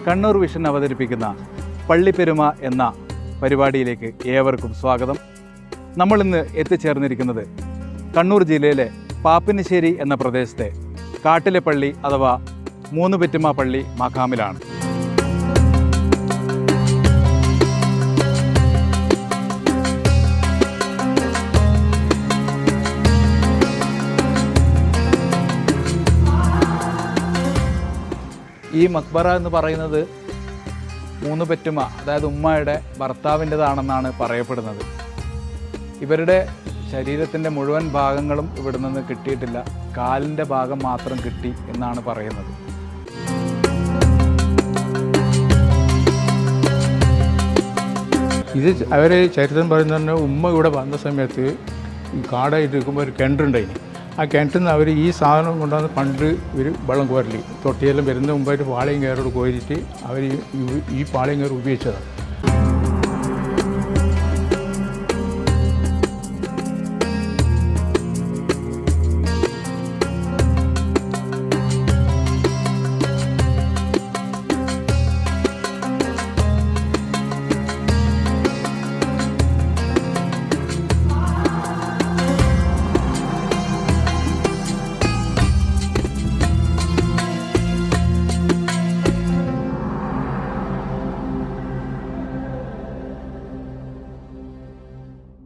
Kannur vision അവതരിപ്പിക്കുന്ന പള്ളിപ്പെരുമ എന്ന പരിപാടിയിലേക്ക് ഏവർക്കും സ്വാഗതം. നമ്മളിന്ന് എത്തിച്ചേർന്നിരിക്കുന്നത് കണ്ണൂർ ജില്ലയിലെ പാപ്പിനിശ്ശേരി എന്ന പ്രദേശത്തെ കാട്ടിലെ പള്ളി അഥവാ മൂന്ന് പെറ്റുമ പള്ളി മഖാമിലാണ്. ഈ മക്ബറ എന്ന് പറയുന്നത് മൂന്ന് പെറ്റുമ, അതായത് ഉമ്മയുടെ ഭർത്താവിൻ്റെതാണെന്നാണ് പറയപ്പെടുന്നത്. ഇവരുടെ ശരീരത്തിൻ്റെ മുഴുവൻ ഭാഗങ്ങളും ഇവിടെ നിന്ന് കിട്ടിയിട്ടില്ല, കാലിൻ്റെ ഭാഗം മാത്രം കിട്ടി എന്നാണ് പറയുന്നത്. ഇത് അവർ ചരിത്രം പറയുന്ന ഉമ്മ ഇവിടെ വന്ന സമയത്ത് കാടായിട്ട് ഇരിക്കുമ്പോൾ ഒരു കിണറുണ്ടായിന്. ആ കിണറ്റിൽ നിന്ന് അവർ ഈ സാധനം കൊണ്ടുവന്ന് പണ്ട് ഇവർ വെള്ളം കോരല് തൊട്ടിയെല്ലാം വരുന്ന മുമ്പായിട്ട് പാളയും കയറോട് കോരിയിട്ട് അവർ ഈ പാളയും കയറി ഉപയോഗിച്ചതാണ്.